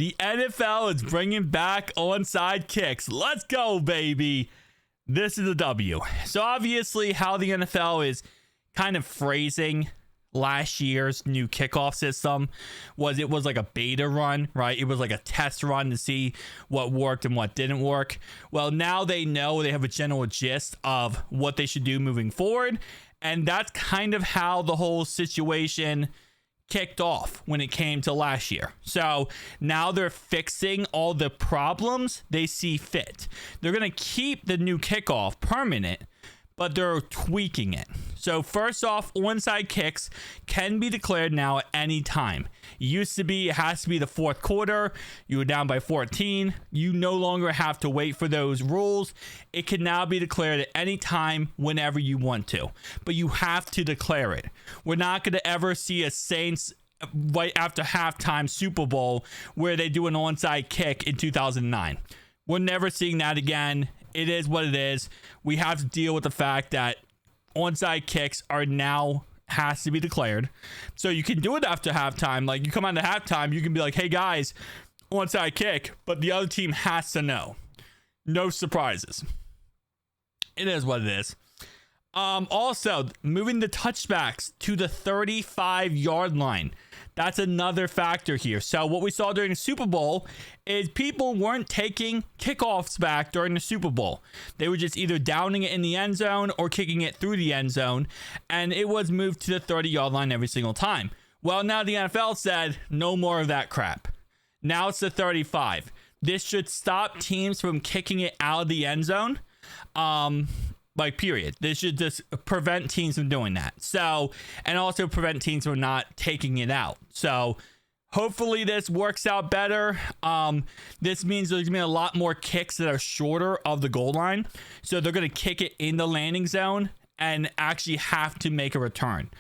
The NFL is bringing back onside kicks. Let's go, baby. This is a W. So obviously how the NFL is kind of phrasing last year's new kickoff system was it was like a beta run, right? It was like a test run to see what worked and what didn't work. Well, now they know, they have a general gist of what they should do moving forward. And that's kind of how the whole situation kicked off when it came to last year. So now they're fixing all the problems they see fit. They're going to keep the new kickoff permanent, but they're tweaking it. So first off, onside kicks can be declared now at any time. It used to be it has to be the fourth quarter. You were down by 14. You no longer have to wait for those rules. It can now be declared at any time whenever you want to, but you have to declare it. We're not going to ever see a Saints right after halftime Super Bowl where they do an onside kick in 2009. We're never seeing that again. It is what it is. We have to deal with the fact that onside kicks are now has to be declared. So you can do it after halftime. Like you come on to halftime, you can be like, hey guys, onside kick, but the other team has to know. No surprises. It is what it is. Also, moving the touchbacks to the 35-yard line. That's another factor here. So what we saw during the Super Bowl is people weren't taking kickoffs back during the Super Bowl. They were just either downing it in the end zone or kicking it through the end zone, and it was moved to the 30-yard line every single time. Well, now the NFL said no more of that crap. Now it's the 35. This should stop teams from kicking it out of the end zone. Period. This should just prevent teams from doing that. So, and also prevent teams from not taking it out. So, hopefully this works out better. This means there's gonna be a lot more kicks that are shorter of the goal line. So they're gonna kick it in the landing zone and actually have to make a return,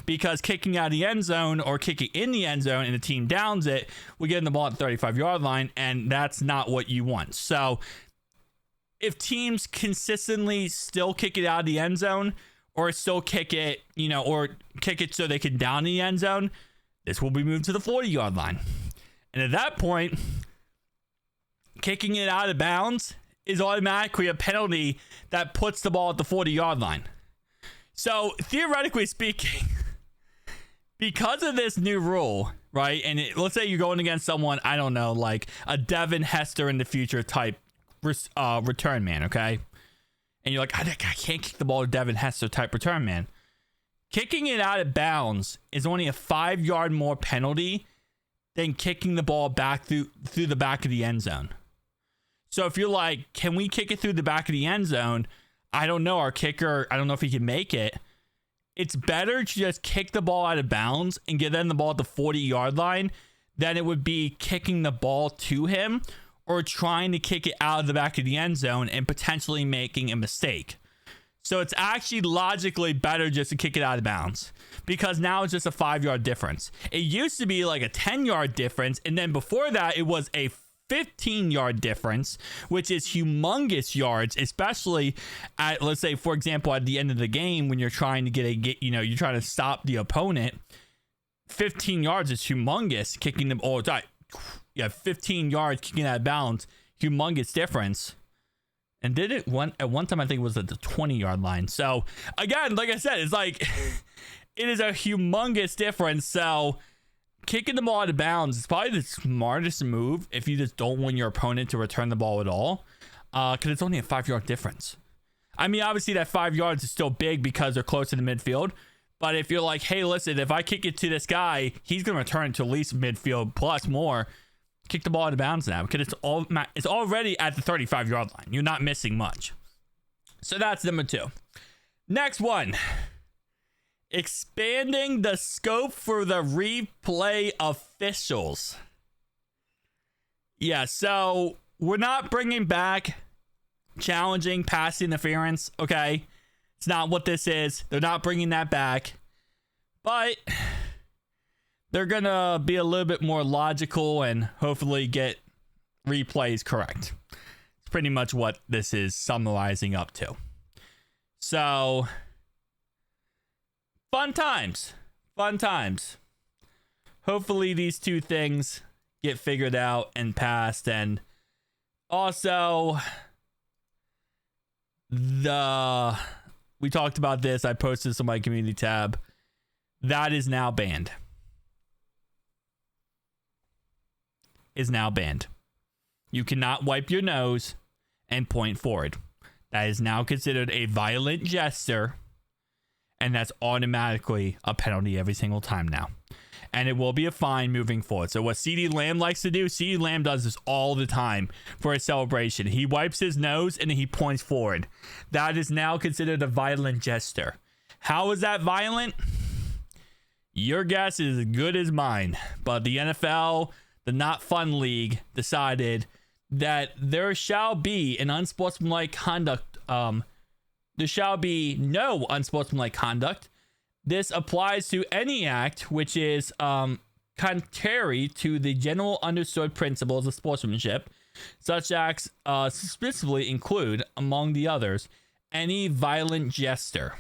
because kicking out of the end zone or kicking in the end zone and the team downs it, we get the ball at the 35-yard line, and that's not what you want. So if teams consistently still kick it out of the end zone or still kick it, or kick it so they can down the end zone, this will be moved to the 40-yard line. And at that point, kicking it out of bounds is automatically a penalty that puts the ball at the 40-yard line. So theoretically speaking, because of this new rule, right? And let's say you're going against someone, I don't know, like a Devin Hester in the future type return man, okay? And you're like, I can't kick the ball to Devin Hester type return man. Kicking it out of bounds is only a 5-yard more penalty than kicking the ball back through the back of the end zone. So if you're like, can we kick it through the back of the end zone? I don't know. Our kicker, I don't know if he can make it. It's better to just kick the ball out of bounds and get in the ball at the 40-yard line than it would be kicking the ball to him or trying to kick it out of the back of the end zone and potentially making a mistake. So it's actually logically better just to kick it out of bounds, because now it's just a 5-yard difference. It used to be like a 10-yard difference, and then before that, it was a 15-yard difference, which is humongous yards, especially at, let's say, for example, at the end of the game when you're trying to you're trying to stop the opponent. 15 yards is humongous, kicking them all the time. Yeah, 15 yards kicking out of bounds, humongous difference. And did it at one time, I think it was at the 20-yard line. So again, like I said, it's like it is a humongous difference. So kicking the ball out of bounds is probably the smartest move if you just don't want your opponent to return the ball at all, because it's only a 5-yard difference. I mean, obviously that 5 yards is still big because they're close to the midfield. But if you're like, hey, listen, if I kick it to this guy, he's going to return to at least midfield plus more. Kick the ball out of bounds now, because it's already at the 35-yard line. You're not missing much. So that's number 2. Next one. Expanding the scope for the replay officials. Yeah, so we're not bringing back challenging pass interference, okay? It's not what this is. They're not bringing that back. But they're going to be a little bit more logical and hopefully get replays correct. It's pretty much what this is summarizing up to. So, fun times. Fun times. Hopefully these two things get figured out and passed. And also, we talked about this. I posted this on my community tab. That is now banned. Is now banned. You cannot wipe your nose and point forward. That is now considered a violent gesture, and that's automatically a penalty every single time now. And it will be a fine moving forward. So what CeeDee Lamb likes to do, CeeDee Lamb does this all the time for a celebration. He wipes his nose and then he points forward. That is now considered a violent gesture. How is that violent? Your guess is as good as mine. But the NFL, the Not Fun League, decided that there shall be an unsportsmanlike conduct. There shall be no unsportsmanlike conduct. This applies to any act which is contrary to the general understood principles of sportsmanship. Such acts specifically include, among the others, any violent gesture,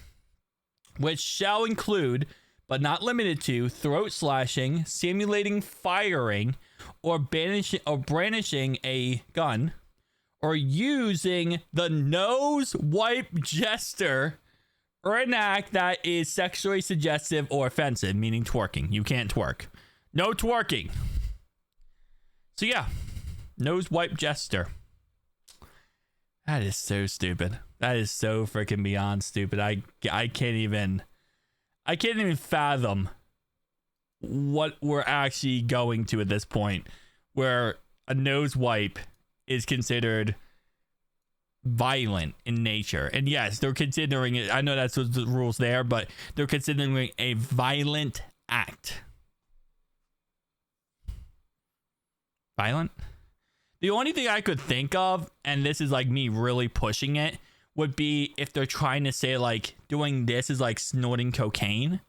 which shall include, but not limited to, throat slashing, simulating firing, or brandishing a gun, or using the nose wipe gesture, or an act that is sexually suggestive or offensive, meaning twerking. You can't twerk. No twerking. So yeah, nose wipe gesture. That is so stupid. That is so freaking beyond stupid. I can't even fathom what we're actually going to at this point, where a nose wipe is considered violent in nature. And yes, they're considering it. I know that's what the rules there, but they're considering a violent act. Violent? The only thing I could think of, and this is like me really pushing it, would be if they're trying to say like doing this is like snorting cocaine.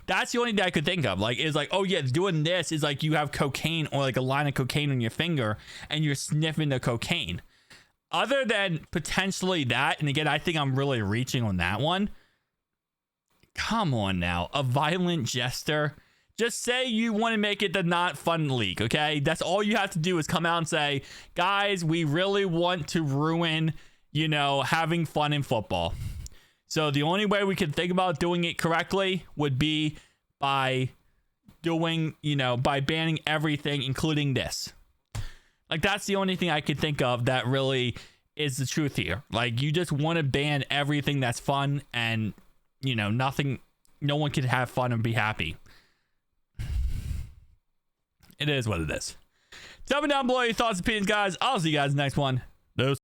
That's the only thing I could think of. Like, is like, oh yeah, doing this is like you have cocaine or like a line of cocaine on your finger and you're sniffing the cocaine. Other than potentially that, and again, I think I'm really reaching on that one. Come on now, a violent gesture. Just say you want to make it the Not Fun League, okay? That's all you have to do is come out and say, guys, we really want to ruin, having fun in football. So the only way we can think about doing it correctly would be by doing, by banning everything, including this. Like, that's the only thing I could think of that really is the truth here. Like, you just want to ban everything that's fun and, nothing, no one can have fun and be happy. It is what it is. Tell me down below your thoughts and opinions, guys. I'll see you guys in the next one. Deuce.